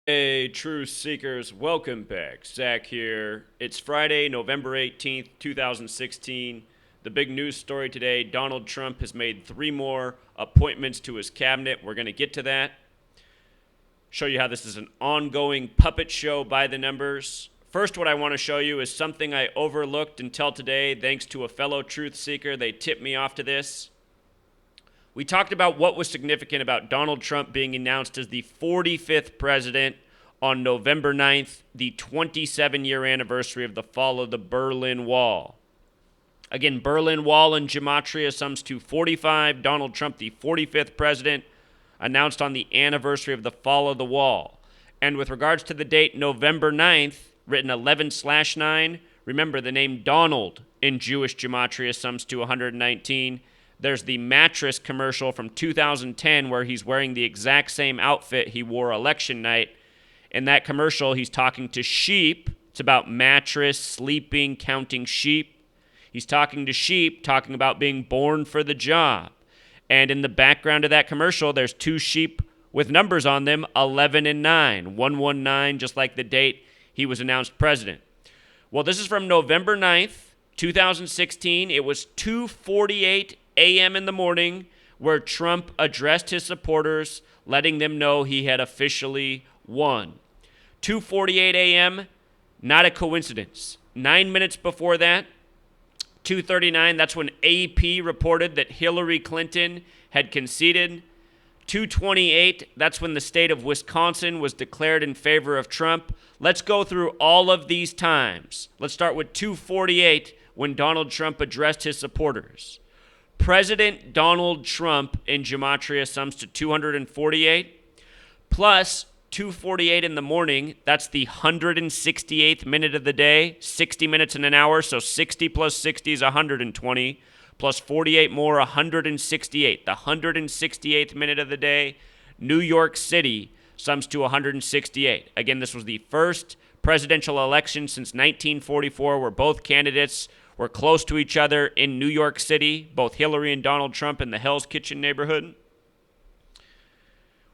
Hey, truth seekers, welcome back. Zach here. It's Friday, November 18th, 2016. The big news story today, Donald Trump has made 3 more appointments to his cabinet. We're going to get to that. Show you how this is an ongoing puppet show by the numbers. First, what I want to show you is something I overlooked until today, thanks to a fellow truth seeker. They tipped me off to this. We talked about what was significant about Donald Trump being announced as the 45th president on November 9th, the 27-year anniversary of the fall of the Berlin Wall. Again, Berlin Wall in gematria sums to 45. Donald Trump, the 45th president, announced on the anniversary of the fall of the wall. And with regards to the date November 9th, written 11/9, remember the name Donald in Jewish gematria sums to 119. There's the mattress commercial from 2010 where he's wearing the exact same outfit he wore election night. In that commercial, he's talking to sheep. It's about mattress, sleeping, counting sheep. He's talking to sheep, talking about being born for the job. And in the background of that commercial, there's 2 sheep with numbers on them, 11 and 9, 119, just like the date he was announced president. Well, this is from November 9th, 2016. It was 2:48 a.m. in the morning where Trump addressed his supporters, letting them know he had officially won. 2:48 a.m., not a coincidence. 9 minutes before that, 2:39, that's when AP reported that Hillary Clinton had conceded. 2:28, that's when the state of Wisconsin was declared in favor of Trump. Let's go through all of these times. Let's start with 2:48 when Donald Trump addressed his supporters. President Donald Trump in gematria sums to 248, plus 2:48 in the morning, that's the 168th minute of the day, 60 minutes in an hour, so 60 plus 60 is 120, plus 48 more, 168. The 168th minute of the day, New York City sums to 168. Again, this was the first presidential election since 1944 where both candidates were close to each other in New York City, both Hillary and Donald Trump in the Hell's Kitchen neighborhood.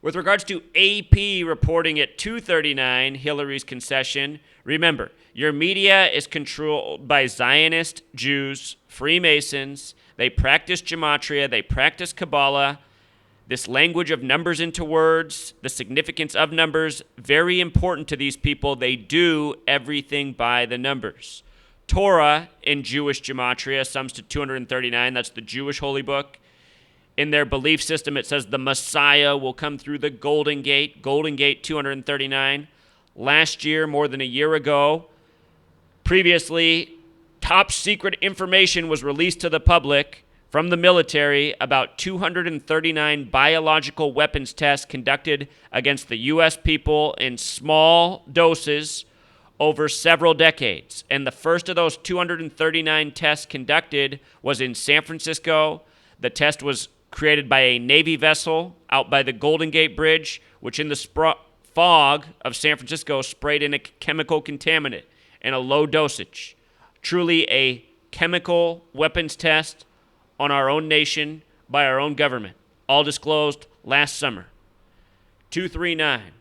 With regards to AP reporting at 2:39, Hillary's concession, remember, your media is controlled by Zionist Jews, Freemasons. They practice gematria, they practice Kabbalah, this language of numbers into words, the significance of numbers, very important to these people. They do everything by the numbers. Torah in Jewish gematria sums to 239. That's the Jewish holy book. In their belief system, it says the Messiah will come through the Golden Gate. Golden Gate 239. Last year, more than a year ago, previously, top secret information was released to the public from the military about 239 biological weapons tests conducted against the U.S. people in small doses over several decades. And the first of those 239 tests conducted was in San Francisco. The test was created by a Navy vessel out by the Golden Gate Bridge, which in the fog of San Francisco sprayed in a chemical contaminant in a low dosage. Truly a chemical weapons test on our own nation by our own government. All disclosed last summer. 239.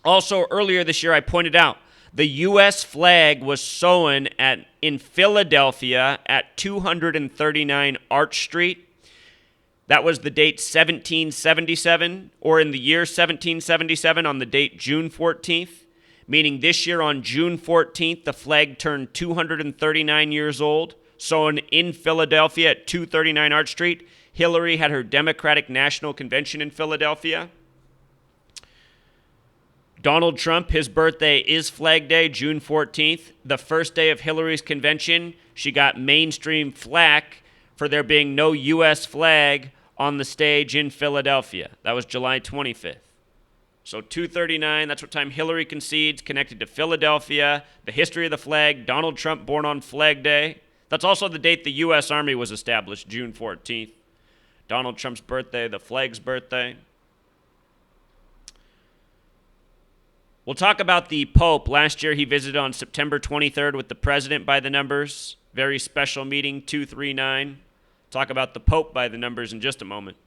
Also, earlier this year, I pointed out the U.S. flag was sewn in Philadelphia at 239 Arch Street. That was the date 1777, or in the year 1777 on the date June 14th, meaning this year on June 14th, the flag turned 239 years old, sewn in Philadelphia at 239 Arch Street. Hillary had her Democratic National Convention in Philadelphia. Donald Trump, his birthday is Flag Day, June 14th. The first day of Hillary's convention, she got mainstream flack for there being no U.S. flag on the stage in Philadelphia. That was July 25th. So 239, that's what time Hillary concedes, connected to Philadelphia, the history of the flag, Donald Trump born on Flag Day. That's also the date the U.S. Army was established, June 14th. Donald Trump's birthday, the flag's birthday. We'll talk about the Pope. Last year he visited on September 23rd with the president by the numbers. Very special meeting, 239. Talk about the Pope by the numbers in just a moment.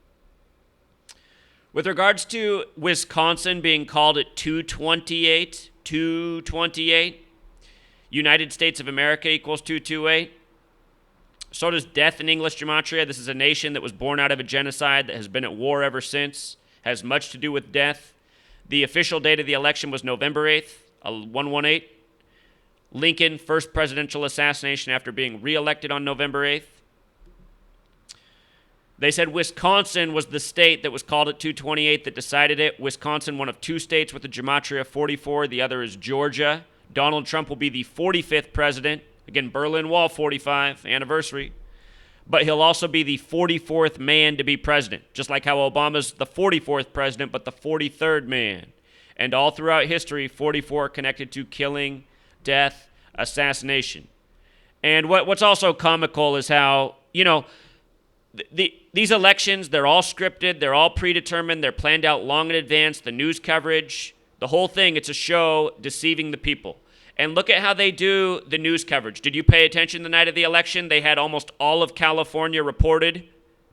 With regards to Wisconsin being called at 228, United States of America equals 228. So does death in English gematria. This is a nation that was born out of a genocide that has been at war ever since, has much to do with death. The official date of the election was November 8th, 118. Lincoln, first presidential assassination after being reelected on November 8th. They said Wisconsin was the state that was called at 228 that decided it. Wisconsin, one of two states with a gematria 44. The other is Georgia. Donald Trump will be the 45th president. Again, Berlin Wall 45 anniversary. But he'll also be the 44th man to be president, just like how Obama's the 44th president, but the 43rd man. And all throughout history, 44 connected to killing, death, assassination. And what's also comical is how, these elections, they're all scripted, they're all predetermined, they're planned out long in advance, the news coverage, the whole thing, it's a show deceiving the people. And look at how they do the news coverage. Did you pay attention the night of the election? They had almost all of California reported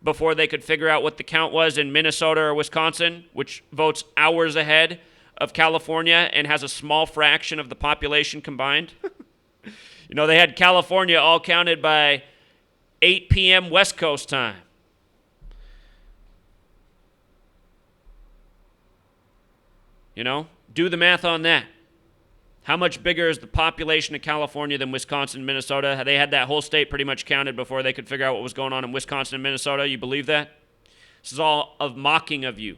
before they could figure out what the count was in Minnesota or Wisconsin, which votes hours ahead of California and has a small fraction of the population combined. They had California all counted by 8 p.m. West Coast time. Do the math on that. How much bigger is the population of California than Wisconsin and Minnesota? They had that whole state pretty much counted before they could figure out what was going on in Wisconsin and Minnesota. You believe that? This is all of mocking of you.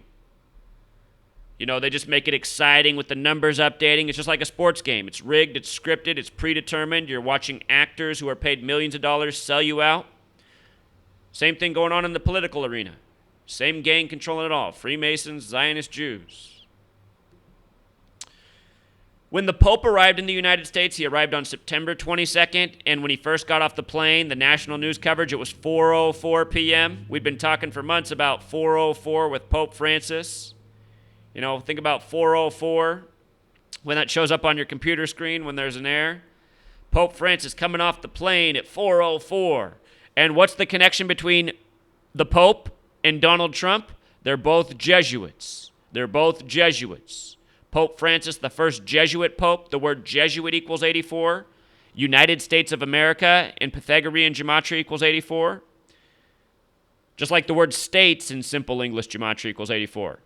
They just make it exciting with the numbers updating. It's just like a sports game. It's rigged, it's scripted, it's predetermined. You're watching actors who are paid millions of dollars sell you out. Same thing going on in the political arena. Same gang controlling it all. Freemasons, Zionist Jews. When the Pope arrived in the United States, he arrived on September 22nd, and when he first got off the plane, the national news coverage, it was 4:04 p.m. We'd been talking for months about 4:04 with Pope Francis. Think about 4:04 when that shows up on your computer screen when there's an error. Pope Francis coming off the plane at 4:04. And what's the connection between the Pope and Donald Trump? They're both Jesuits. Pope Francis, the first Jesuit pope, the word Jesuit equals 84. United States of America in Pythagorean gematria equals 84. Just like the word states in simple English gematria equals 84.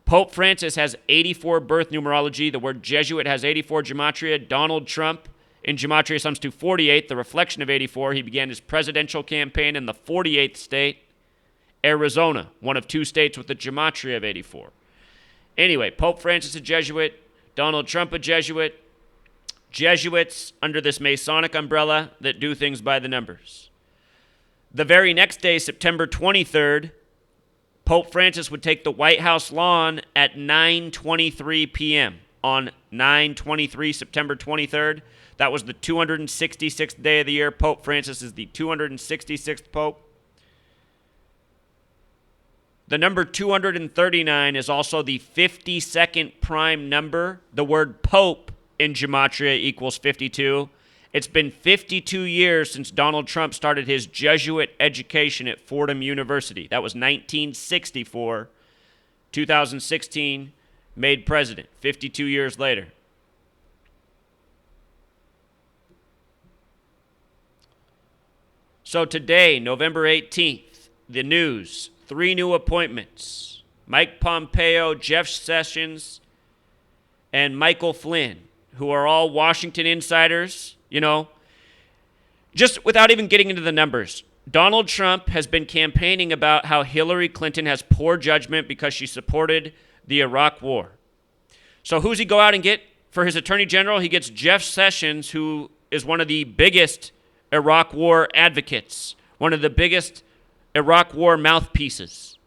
Pope Francis has 84 birth numerology. The word Jesuit has 84 gematria. Donald Trump in gematria sums to 48, the reflection of 84. He began his presidential campaign in the 48th state, Arizona, one of two states with the gematria of 84. Anyway, Pope Francis a Jesuit, Donald Trump a Jesuit, Jesuits under this Masonic umbrella that do things by the numbers. The very next day, September 23rd, Pope Francis would take the White House lawn at 9:23 p.m. on 9/23, September 23rd. That was the 266th day of the year. Pope Francis is the 266th Pope. The number 239 is also the 52nd prime number. The word Pope in gematria equals 52. It's been 52 years since Donald Trump started his Jesuit education at Fordham University. That was 1964. 2016, made president, 52 years later. So today, November 18th, the news, 3 new appointments. Mike Pompeo, Jeff Sessions, and Michael Flynn, who are all Washington insiders. Just without even getting into the numbers, Donald Trump has been campaigning about how Hillary Clinton has poor judgment because she supported the Iraq War. So who's he go out and get for his attorney general? He gets Jeff Sessions, who is one of the biggest Iraq War advocates, one of the biggest Iraq War mouthpieces.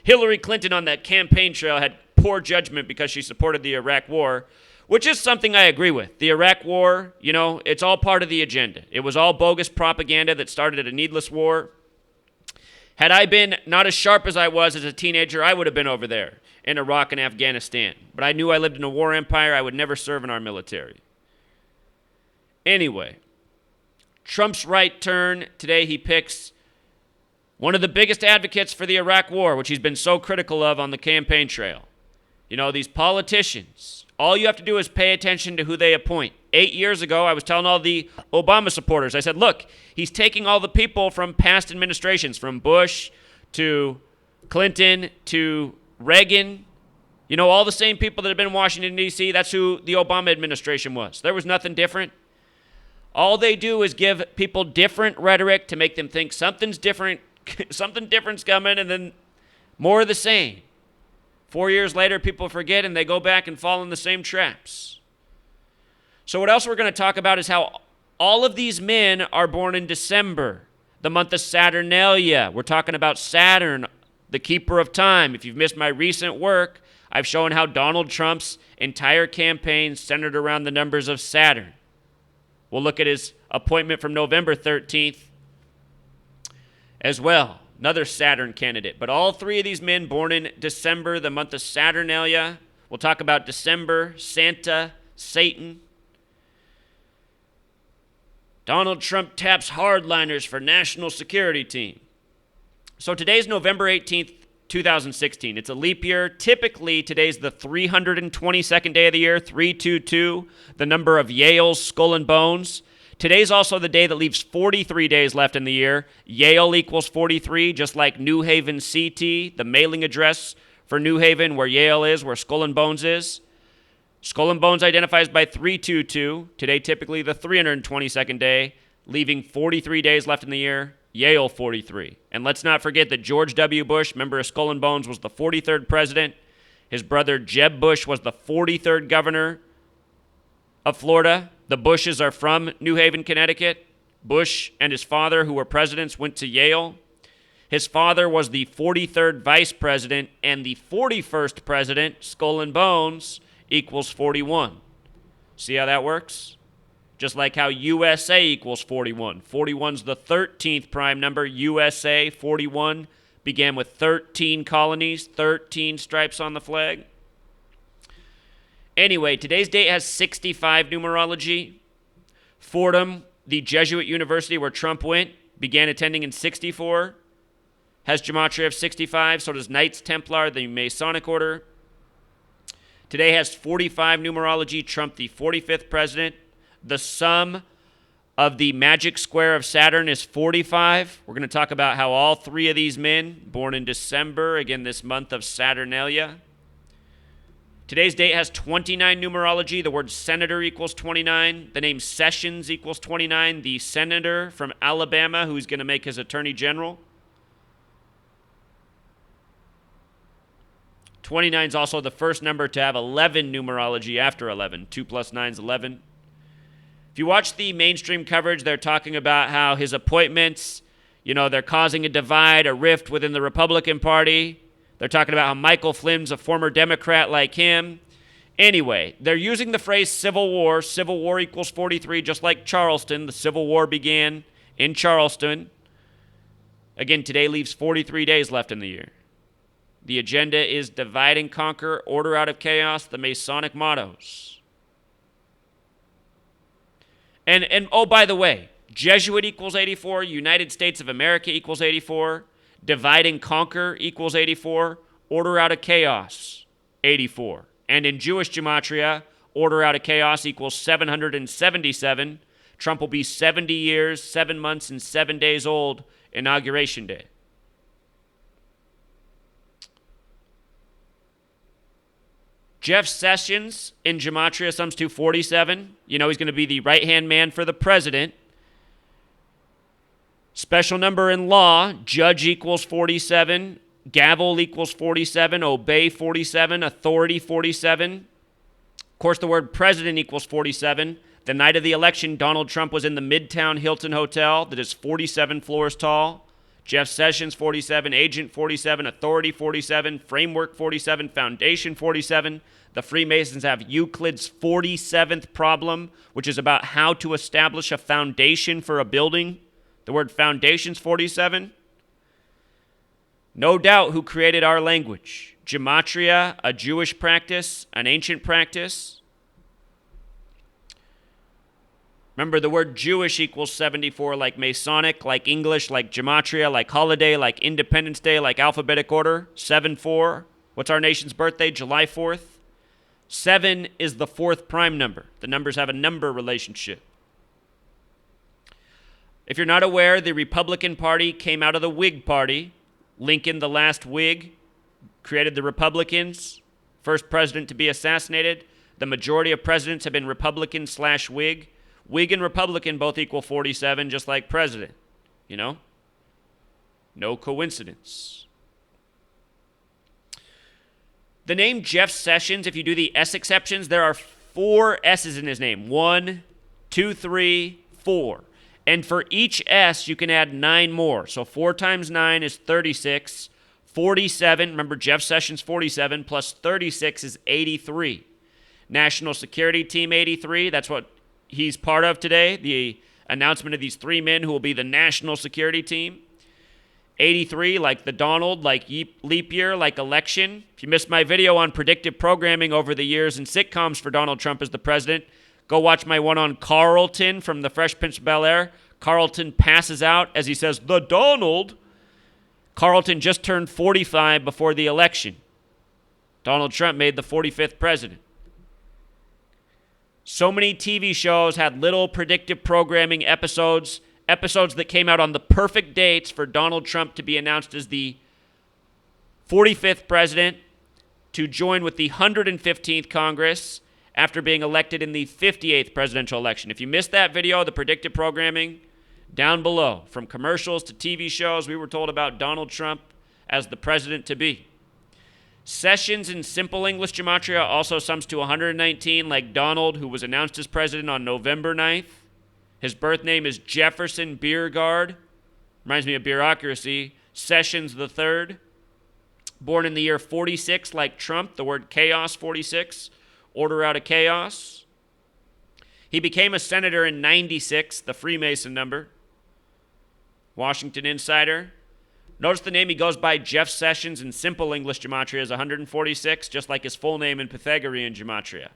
Hillary Clinton on that campaign trail had poor judgment because she supported the Iraq War, which is something I agree with. The Iraq War, it's all part of the agenda. It was all bogus propaganda that started a needless war. Had I been not as sharp as I was as a teenager, I would have been over there in Iraq and Afghanistan. But I knew I lived in a war empire. I would never serve in our military. Anyway, Trump's right turn. Today he picks One of the biggest advocates for the Iraq War, which he's been so critical of on the campaign trail. You know, these politicians, all you have to do is pay attention to who they appoint. 8 years ago, I was telling all the Obama supporters, I said, look, he's taking all the people from past administrations, from Bush to Clinton to Reagan. You know, all the same people that have been in Washington, D.C., that's who the Obama administration was. There was nothing different. All they do is give people different rhetoric to make them think something's different, something different's coming, and then more of the same. 4 years later, people forget, and they go back and fall in the same traps. So what else we're going to talk about is how all of these men are born in December, the month of Saturnalia. We're talking about Saturn, the keeper of time. If you've missed my recent work, I've shown how Donald Trump's entire campaign centered around the numbers of Saturn. We'll look at his appointment from November 13th as well. Another Saturn candidate. But all three of these men born in December, the month of Saturnalia. We'll talk about December, Santa, Satan. Donald Trump taps hardliners for national security team. So today's November 18th, 2016. It's a leap year. Typically, today's the 322nd day of the year, 322, the number of Yale's Skull and Bones. Today's also the day that leaves 43 days left in the year. Yale equals 43, just like New Haven CT, the mailing address for New Haven, where Yale is, where Skull and Bones is. Skull and Bones identifies by 322. Today, typically the 322nd day, leaving 43 days left in the year. Yale 43. And let's not forget that George W. Bush, member of Skull and Bones, was the 43rd president. His brother Jeb Bush was the 43rd governor of Florida. The Bushes are from New Haven, Connecticut. Bush and his father, who were presidents, went to Yale. His father was the 43rd vice president, and the 41st president, Skull and Bones, equals 41. See how that works? Just like how USA equals 41. 41's the 13th prime number. USA, 41, began with 13 colonies, 13 stripes on the flag. Anyway, today's date has 65 numerology. Fordham, the Jesuit university where Trump went, began attending in 64. Has gematria of 65. So does Knights Templar, the Masonic order. Today has 45 numerology. Trump, the 45th president. The sum of the magic square of Saturn is 45. We're going to talk about how all three of these men, born in December, again this month of Saturnalia. Today's date has 29 numerology. The word senator equals 29. The name Sessions equals 29. The senator from Alabama who's going to make his attorney general. 29 is also the first number to have 11 numerology after 11. 2 plus 9 is 11. If you watch the mainstream coverage, they're talking about how his appointments, you know, they're causing a divide, a rift within the Republican Party. They're talking about how Michael Flynn's a former Democrat like him. Anyway, they're using the phrase Civil War. Civil War equals 43, just like Charleston. The Civil War began in Charleston. Again, today leaves 43 days left in the year. The agenda is divide and conquer, order out of chaos, the Masonic mottos. And oh, by the way, Jesuit equals 84, United States of America equals 84, divide and conquer equals 84, order out of chaos, 84. And in Jewish gematria, order out of chaos equals 777. Trump will be 70 years, 7 months, and 7 days old, Inauguration Day. Jeff Sessions in gematria sums to 47. You know he's going to be the right-hand man for the president. Special number in law, judge equals 47, gavel equals 47, obey 47, authority 47. Of course, the word president equals 47. The night of the election, Donald Trump was in the Midtown Hilton Hotel that is 47 floors tall. Jeff Sessions, 47, agent 47, authority 47, framework 47, foundation 47. The Freemasons have Euclid's 47th problem, which is about how to establish a foundation for a building. The word foundation's 47. No doubt who created our language. Gematria, a Jewish practice, an ancient practice. Remember, the word Jewish equals 74, like Masonic, like English, like Gematria, like holiday, like Independence Day, like alphabetic order. 7-4. What's our nation's birthday? July 4th. 7 is the fourth prime number. The numbers have a number relationship. If you're not aware, the Republican Party came out of the Whig Party. Lincoln, the last Whig, created the Republicans, first president to be assassinated. The majority of presidents have been Republican/Whig. Whig and Republican both equal 47, just like president. You know? No coincidence. The name Jeff Sessions, if you do the S exceptions, there are 4 S's in his name. 1, 2, 3, 4. And for each S, you can add 9 more. So 4 times 9 is 36. 47, remember Jeff Sessions 47, plus 36 is 83. National Security Team 83, that's what he's part of today. The announcement of these 3 men who will be the National Security Team. 83, like the Donald, like leap year, like election. If you missed my video on predictive programming over the years and sitcoms for Donald Trump as the president, go watch my one on Carlton from the Fresh Prince of Bel-Air. Carlton passes out as he says, "The Donald." Carlton just turned 45 before the election. Donald Trump made the 45th president. So many TV shows had little predictive programming episodes that came out on the perfect dates for Donald Trump to be announced as the 45th president, to join with the 115th Congress after being elected in the 58th presidential election. If you missed that video, the predictive programming, down below. From commercials to TV shows, we were told about Donald Trump as the president to be. Sessions in simple English gematria also sums to 119, like Donald, who was announced as president on November 9th. His birth name is Jefferson Beauregard. Reminds me of bureaucracy. Sessions III. Born in the year 46, like Trump, the word chaos, 46. Order out of chaos. He became a senator in 96, the Freemason number. Washington Insider. Notice the name he goes by, Jeff Sessions, in simple English gematria is 146, just like his full name in Pythagorean gematria.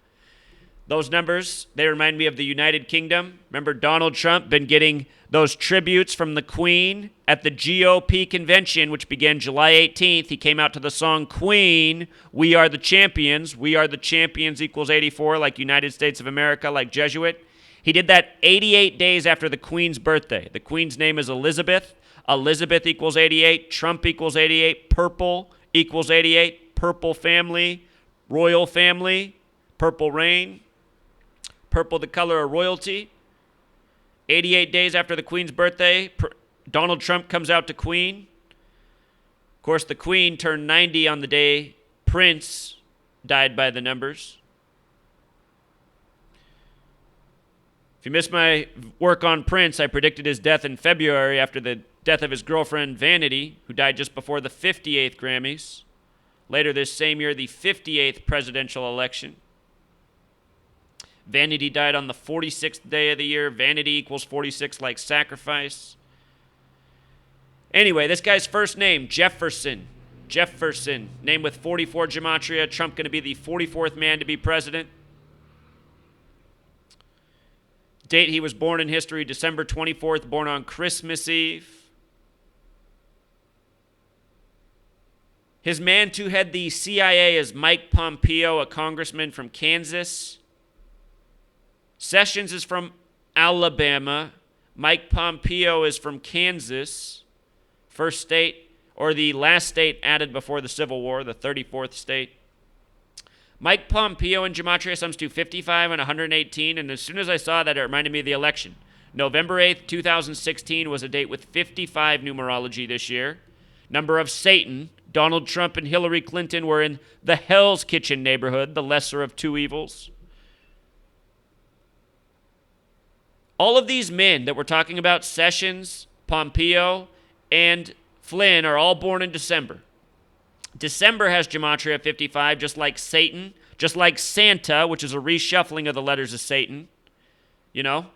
Those numbers, they remind me of the United Kingdom. Remember Donald Trump been getting those tributes from the Queen at the GOP convention, which began July 18th. He came out to the song Queen, We Are the Champions. We Are the Champions equals 84, like United States of America, like Jesuit. He did that 88 days after the Queen's birthday. The Queen's name is Elizabeth. Elizabeth equals 88. Trump equals 88. Purple equals 88. Purple family. Royal family. Purple reign. Purple, the color of royalty. 88 days after the Queen's birthday, Donald Trump comes out to Queen. Of course, the Queen turned 90 on the day Prince died by the numbers. If you missed my work on Prince, I predicted his death in February after the death of his girlfriend Vanity, who died just before the 58th Grammys. Later this same year, the 58th presidential election. Vanity died on the 46th day of the year. Vanity equals 46, like sacrifice. Anyway, this guy's first name, Jefferson. Jefferson, name with 44 gematria. Trump going to be the 44th man to be president. Date he was born in history, December 24th, born on Christmas Eve. His man to head the CIA is Mike Pompeo, a congressman from Kansas. Sessions is from Alabama. Mike Pompeo is from Kansas. First state, or the last state added before the Civil War, the 34th state. Mike Pompeo in gematria sums to 55 and 118, and as soon as I saw that, it reminded me of the election. November 8th, 2016 was a date with 55 numerology this year. Number of Satan. Donald Trump and Hillary Clinton were in the Hell's Kitchen neighborhood, the lesser of two evils. All of these men that we're talking about, Sessions, Pompeo, and Flynn, are all born in December. December has gematria 55, just like Satan, just like Santa, which is a reshuffling of the letters of Satan. You know,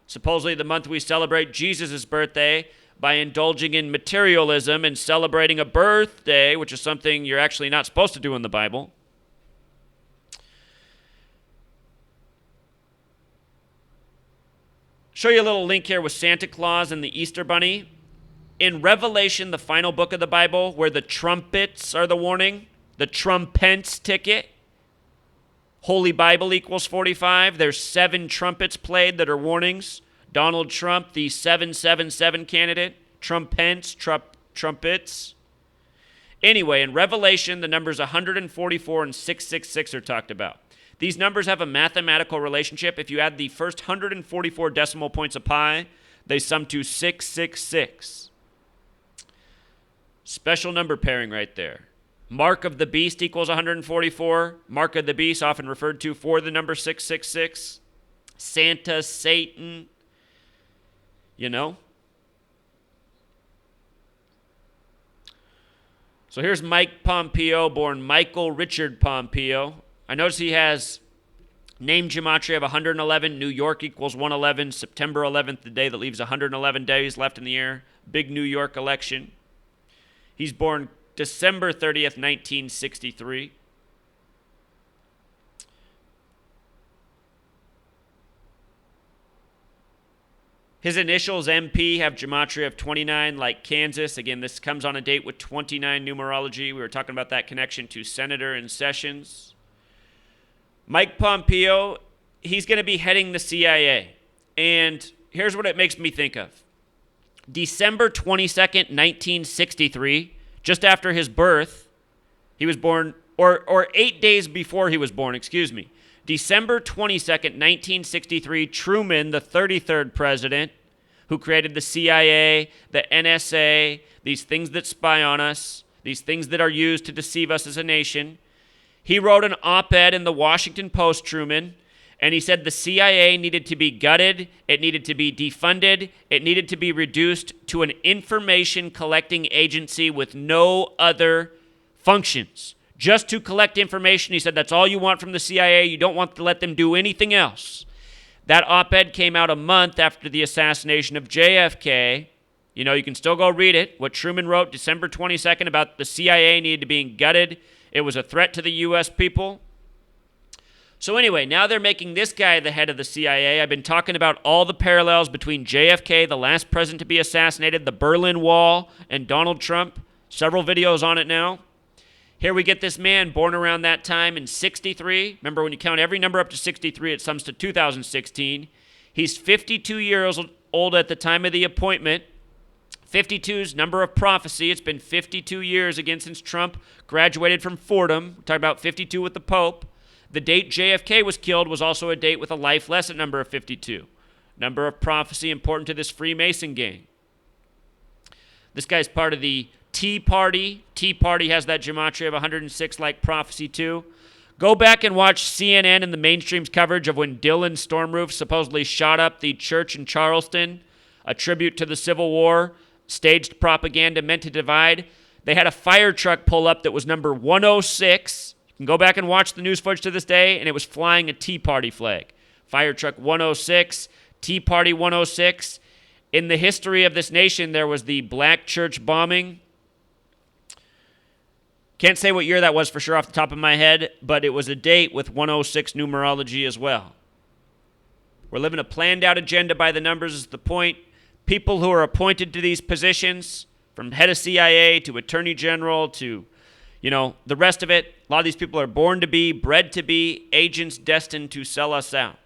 supposedly the month we celebrate Jesus' birthday by indulging in materialism and celebrating a birthday, which is something you're actually not supposed to do in the Bible. Show you a little link here with Santa Claus and the Easter Bunny. In Revelation, the final book of the Bible, where the trumpets are the warning, the trumpets ticket, Holy Bible equals 45. There's 7 trumpets played that are warnings. Donald Trump, the 777 candidate, trumpets. Anyway, in Revelation, the numbers 144 and 666 are talked about. These numbers have a mathematical relationship. If you add the first 144 decimal points of pi, they sum to 666. Special number pairing right there. Mark of the beast equals 144. Mark of the beast, often referred to for the number 666. Santa, Satan, So here's Mike Pompeo, born Michael Richard Pompeo. I notice he has name gematria of 111. New York equals 111. September 11th, the day that leaves 111 days left in the year. Big New York election. He's born December 30th, 1963. His initials, MP, have gematria of 29, like Kansas. Again, this comes on a date with 29 numerology. We were talking about that connection to Senator and Sessions. Mike Pompeo, he's going to be heading the CIA. And here's what it makes me think of. December 22nd, 1963, just after his birth, he was born, or 8 days before he was born, December 22nd, 1963, Truman, the 33rd president, who created the CIA, the NSA, these things that spy on us, these things that are used to deceive us as a nation, he wrote an op-ed in the Washington Post, Truman, and he said the CIA needed to be gutted, it needed to be defunded, it needed to be reduced to an information collecting agency with no other functions. Just to collect information. He said that's all you want from the CIA. You don't want to let them do anything else. That op-ed came out a month after the assassination of JFK. You can still go read it. What Truman wrote December 22nd about the CIA needed to be gutted. It was a threat to the U.S. people. So anyway, now they're making this guy the head of the CIA. I've been talking about all the parallels between JFK, the last president to be assassinated, the Berlin Wall, and Donald Trump. Several videos on it now. Here we get this man born around that time in 63. Remember, when you count every number up to 63, it sums to 2016. He's 52 years old at the time of the appointment. 52's number of prophecy. It's been 52 years again since Trump graduated from Fordham. We're talking about 52 with the Pope. The date JFK was killed was also a date with a life lesson number of 52. Number of prophecy important to this Freemason gang. This guy's part of the Tea Party. Tea Party has that gematria of 106 like prophecy too. Go back and watch CNN and the mainstream's coverage of when Dylan Stormroof supposedly shot up the church in Charleston, a tribute to the Civil War, staged propaganda meant to divide. They had a fire truck pull up that was number 106. You can go back and watch the news footage to this day, and it was flying a Tea Party flag. Fire truck 106, Tea Party 106. In the history of this nation, there was the Black Church bombing. Can't say what year that was for sure off the top of my head, but it was a date with 106 numerology as well. We're living a planned out agenda by the numbers is the point. People who are appointed to these positions, from head of CIA to attorney general to, the rest of it, a lot of these people are born to be, bred to be, agents destined to sell us out.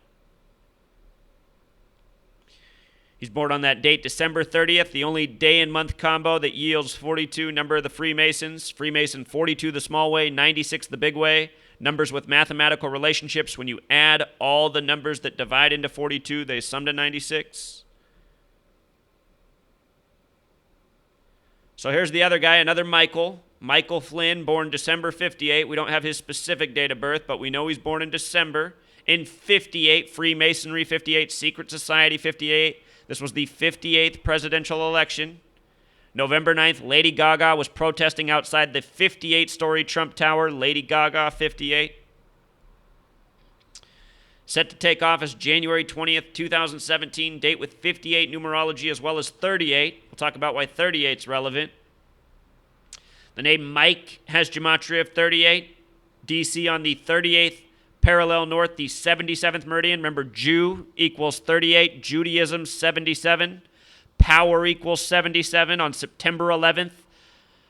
He's born on that date, December 30th, the only day and month combo that yields 42, number of the Freemasons. Freemason 42, the small way, 96, the big way. Numbers with mathematical relationships. When you add all the numbers that divide into 42, they sum to 96. So here's the other guy, another Michael. Michael Flynn, born December 58. We don't have his specific date of birth, but we know he's born in December. In 58, Freemasonry 58, Secret Society 58. This was the 58th presidential election. November 9th, Lady Gaga was protesting outside the 58-story Trump Tower. Lady Gaga, 58. Set to take office January 20th, 2017. Date with 58 numerology as well as 38. We'll talk about why 38 is relevant. The name Mike has gematria of 38. DC on the 38th parallel north, the 77th meridian. Remember, Jew equals 38, Judaism 77, power equals 77 on September 11th.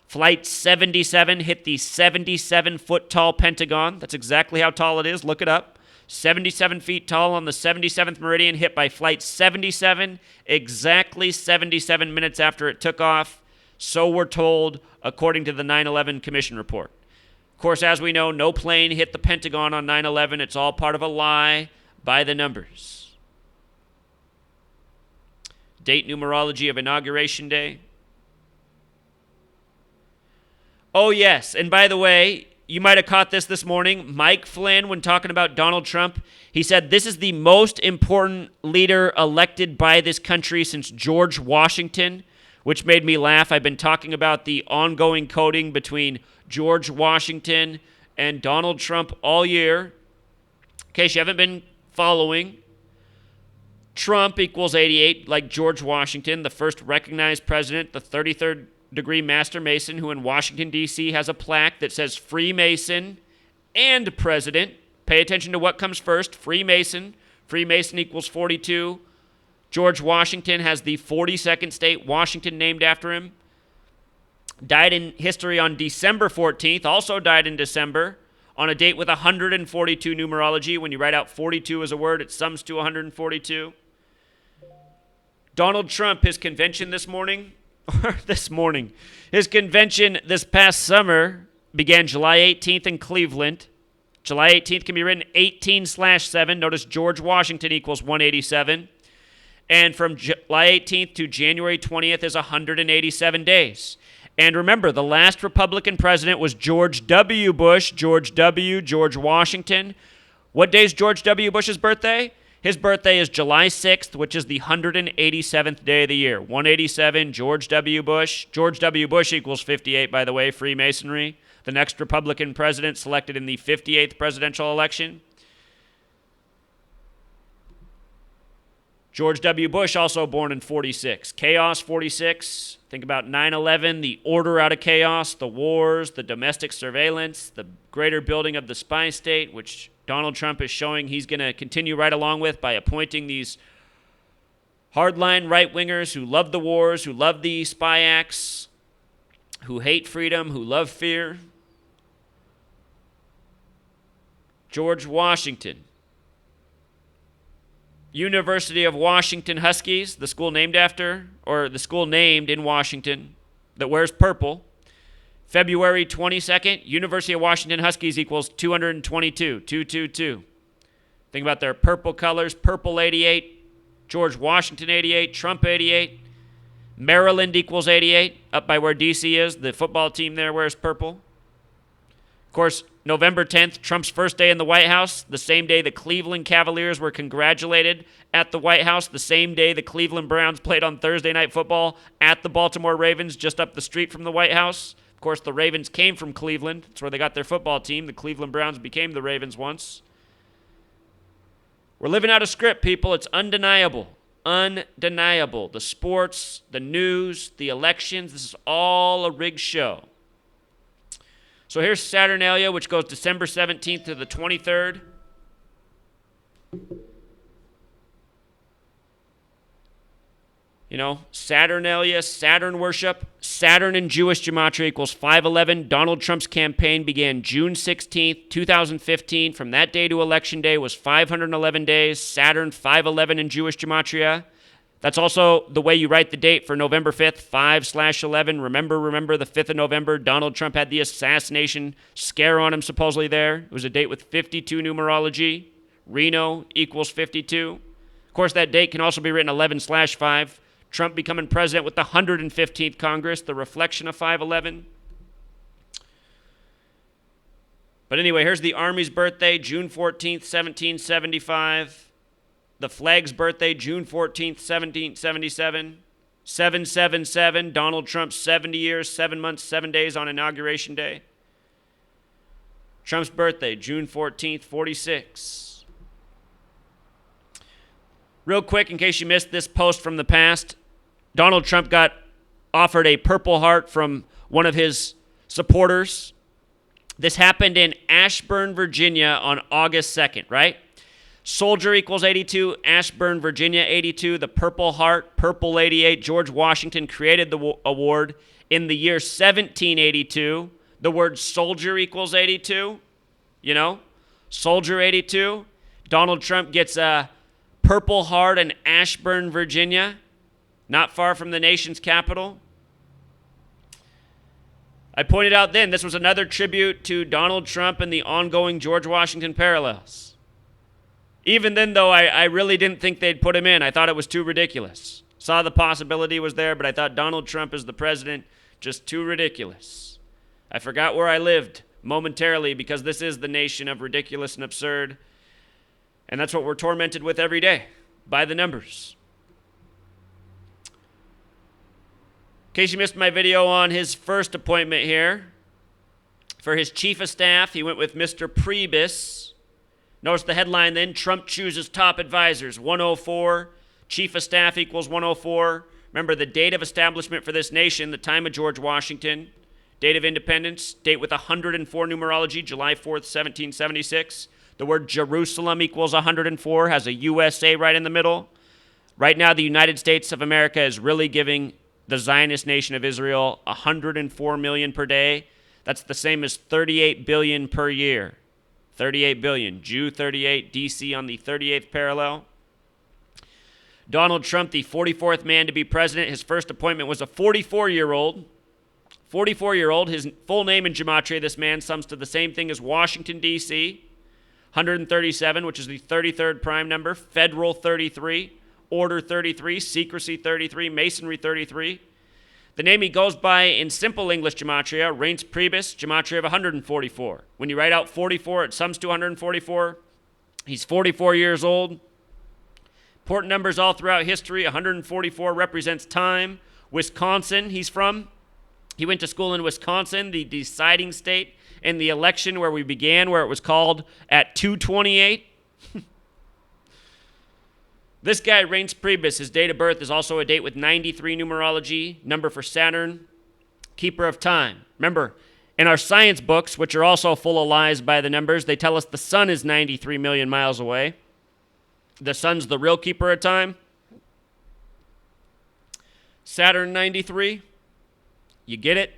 Flight 77 hit the 77-foot tall Pentagon. That's exactly how tall it is. Look it up. 77 feet tall on the 77th meridian, hit by Flight 77, exactly 77 minutes after it took off. So we're told, according to the 9/11 Commission report. Of course, as we know, no plane hit the Pentagon on 9/11. It's all part of a lie by the numbers. Date numerology of Inauguration Day. Oh, yes. And by the way, you might have caught this morning. Mike Flynn, when talking about Donald Trump, he said this is the most important leader elected by this country since George Washington, which made me laugh. I've been talking about the ongoing coding between George Washington and Donald Trump all year. In case you haven't been following, Trump equals 88, like George Washington, the first recognized president, the 33rd degree Master Mason, who in Washington, D.C. has a plaque that says Freemason and President. Pay attention to what comes first. Freemason. Freemason equals 42. George Washington has the 42nd state, Washington, named after him. Died in history on December 14th. Also died in December on a date with 142 numerology. When you write out 42 as a word, it sums to 142. Donald Trump, his convention this morning, his convention this past summer began July 18th in Cleveland. July 18th can be written 18/7. Notice George Washington equals 187. And from July 18th to January 20th is 187 days. And remember, the last Republican president was George W. Bush, George Washington. What day is George W. Bush's birthday? His birthday is July 6th, which is the 187th day of the year. 187, George W. Bush. George W. Bush equals 58, by the way, Freemasonry. The next Republican president selected in the 58th presidential election. George W. Bush also born in 46. Chaos, 46. Think about 9/11, the order out of chaos, the wars, the domestic surveillance, the greater building of the spy state, which Donald Trump is showing he's going to continue right along with by appointing these hardline right-wingers who love the wars, who love the spy acts, who hate freedom, who love fear. George Washington. University of Washington Huskies, the school named after, or the school named in Washington that wears purple. February 22nd, University of Washington Huskies equals 222, 222. Think about their purple colors, purple 88, George Washington 88, Trump 88. Maryland equals 88, up by where D.C. is. The football team there wears purple. Of course, November 10th, Trump's first day in the White House, the same day the Cleveland Cavaliers were congratulated at the White House, the same day the Cleveland Browns played on Thursday Night Football at the Baltimore Ravens just up the street from the White House. Of course, the Ravens came from Cleveland. That's where they got their football team. The Cleveland Browns became the Ravens once. We're living out a script, people. It's undeniable. Undeniable. The sports, the news, the elections, this is all a rigged show. So here's Saturnalia, which goes December 17th to the 23rd. You know, Saturnalia, Saturn worship. Saturn in Jewish gematria equals 511. Donald Trump's campaign began June 16th, 2015. From that day to Election Day was 511 days. Saturn, 511 in Jewish gematria. That's also the way you write the date for November 5th, 5/11. Remember the 5th of November. Donald Trump had the assassination scare on him supposedly there. It was a date with 52 numerology. Reno equals 52. Of course, that date can also be written 11/5. Trump becoming president with the 115th Congress, the reflection of 511. But anyway, here's the Army's birthday, June 14th, 1775. The flag's birthday, June 14th, 1777. 777, Donald Trump's 70 years, 7 months, 7 days on Inauguration Day. Trump's birthday, June 14th, 46. Real quick, in case you missed this post from the past, Donald Trump got offered a Purple Heart from one of his supporters. This happened in Ashburn, Virginia on August 2nd, right? Soldier equals 82, Ashburn, Virginia 82, the Purple Heart, Purple 88. George Washington created the award in the year 1782. The word soldier equals 82, you know? Soldier 82. Donald Trump gets a Purple Heart in Ashburn, Virginia, not far from the nation's capital. I pointed out then this was another tribute to Donald Trump and the ongoing George Washington parallels. Even then, though, I really didn't think they'd put him in. I thought it was too ridiculous. Saw the possibility was there, but I thought Donald Trump as the president, just too ridiculous. I forgot where I lived momentarily because this is the nation of ridiculous and absurd. And that's what we're tormented with every day, by the numbers. In case you missed my video on his first appointment here, for his chief of staff, he went with Mr. Priebus. Notice the headline then, Trump chooses top advisors, 104. Chief of staff equals 104. Remember the date of establishment for this nation, the time of George Washington. Date of independence, date with 104 numerology, July 4th, 1776. The word Jerusalem equals 104, has a USA right in the middle. Right now, the United States of America is really giving the Zionist nation of Israel 104 million per day. That's the same as 38 billion per year. 38 billion. Jew 38, DC on the 38th parallel. Donald Trump, the 44th man to be president. His first appointment was a 44-year-old. 44-year-old. His full name in gematria, this man, sums to the same thing as Washington, D.C. 137, which is the 33rd prime number. Federal 33. Order 33, secrecy 33, masonry 33. The name he goes by in simple English gematria, Reince Priebus, gematria of 144. When you write out 44, it sums to 144. He's 44 years old. Important numbers all throughout history. 144 represents time. Wisconsin, he's from. He went to school in Wisconsin, the deciding state in the election where we began, where it was called at 228. This guy, Reince Priebus, his date of birth is also a date with 93 numerology, number for Saturn, keeper of time. Remember, in our science books, which are also full of lies by the numbers, they tell us the sun is 93 million miles away. The sun's the real keeper of time. Saturn 93. You get it?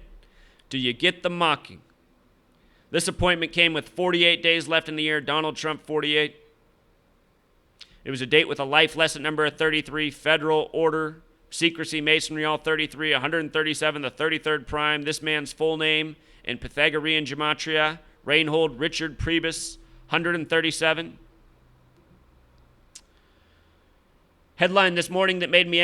Do you get the mocking? This appointment came with 48 days left in the year. Donald Trump, 48. It was a date with a life lesson number of 33, federal order, secrecy, masonry, all 33, 137, the 33rd prime. This man's full name in Pythagorean gematria, Reinhold Richard Priebus, 137. Headline this morning that made me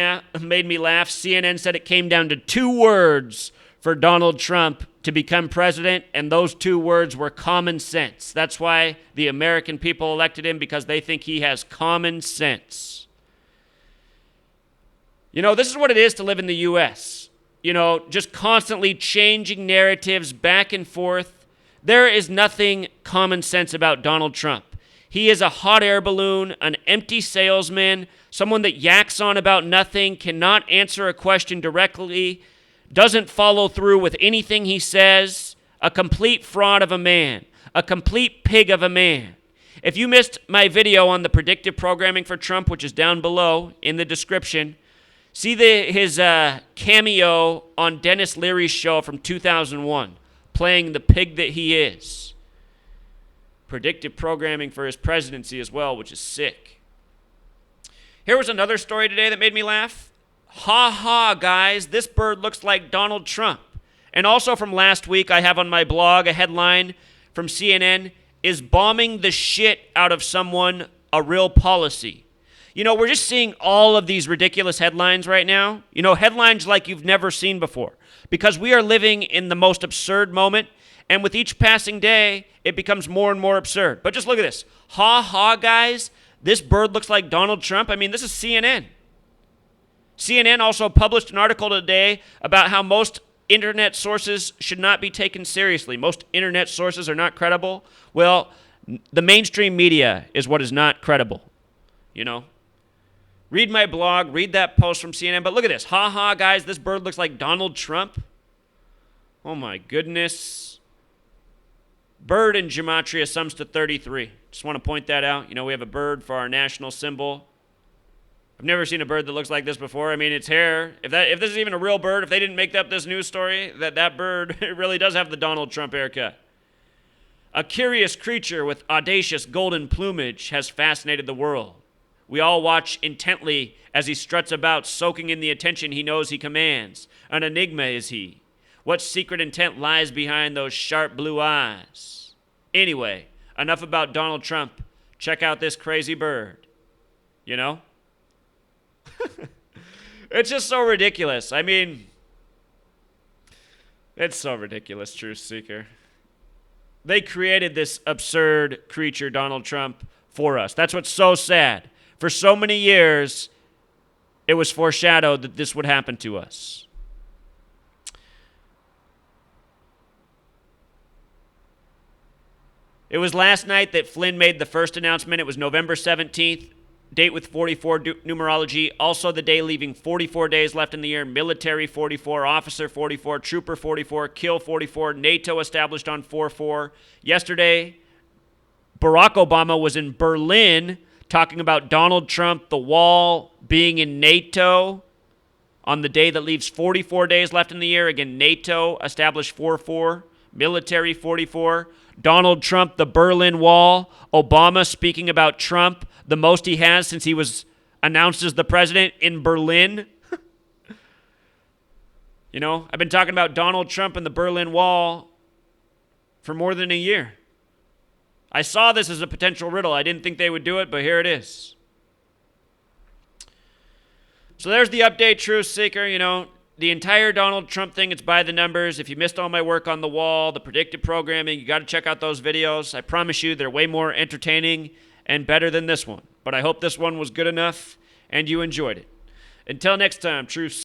laugh. CNN said it came down to 2 words for Donald Trump to become president, and those 2 words were common sense. That's why the American people elected him, because they think he has common sense. You know, this is what it is to live in the U.S. You know, just constantly changing narratives back and forth. There is nothing common sense about Donald Trump. He is a hot air balloon, an empty salesman, someone that yaks on about nothing, cannot answer a question directly, doesn't follow through with anything he says, a complete fraud of a man, a complete pig of a man. If you missed my video on the predictive programming for Trump, which is down below in the description, see his cameo on Dennis Leary's show from 2001, playing the pig that he is. Predictive programming for his presidency as well, which is sick. Here was another story today that made me laugh. Ha ha, guys, this bird looks like Donald Trump. And also from last week, I have on my blog a headline from CNN, is bombing the shit out of someone a real policy? You know, we're just seeing all of these ridiculous headlines right now. You know, headlines like you've never seen before. Because we are living in the most absurd moment, and with each passing day, it becomes more and more absurd. But just look at this. Ha ha, guys, this bird looks like Donald Trump. I mean, this is CNN. CNN also published an article today about how most internet sources should not be taken seriously. Most internet sources are not credible. Well, the mainstream media is what is not credible, you know. Read my blog, read that post from CNN, but look at this. Ha ha, guys, this bird looks like Donald Trump. Oh my goodness. Bird in gematria sums to 33. Just want to point that out. You know, we have a bird for our national symbol. I've never seen a bird that looks like this before. I mean, its hair. If this is even a real bird, if they didn't make up this news story, that bird it really does have the Donald Trump haircut. A curious creature with audacious golden plumage has fascinated the world. We all watch intently as he struts about, soaking in the attention he knows he commands. An enigma is he. What secret intent lies behind those sharp blue eyes? Anyway, enough about Donald Trump. Check out this crazy bird. You know? It's just so ridiculous. I mean, it's so ridiculous, Truth Seeker. They created this absurd creature, Donald Trump, for us. That's what's so sad. For so many years, it was foreshadowed that this would happen to us. It was last night that Flynn made the first announcement. It was November 17th, date with 44 numerology. Also the day leaving 44 days left in the year. Military 44, officer 44, trooper 44, kill 44, NATO established on 4-4. Yesterday, Barack Obama was in Berlin talking about Donald Trump, the wall, being in NATO on the day that leaves 44 days left in the year. Again, NATO established 4-4, military 44. Donald Trump, the Berlin Wall. Obama speaking about Trump, the most he has since he was announced as the president in Berlin. You know, I've been talking about Donald Trump and the Berlin Wall for more than a year. I saw this as a potential riddle. I didn't think they would do it, but here it is. So there's the update, Truth Seeker. You know, the entire Donald Trump thing, it's by the numbers. If you missed all my work on the wall, the predictive programming, you got to check out those videos. I promise you they're way more entertaining and better than this one. But I hope this one was good enough and you enjoyed it. Until next time, Truth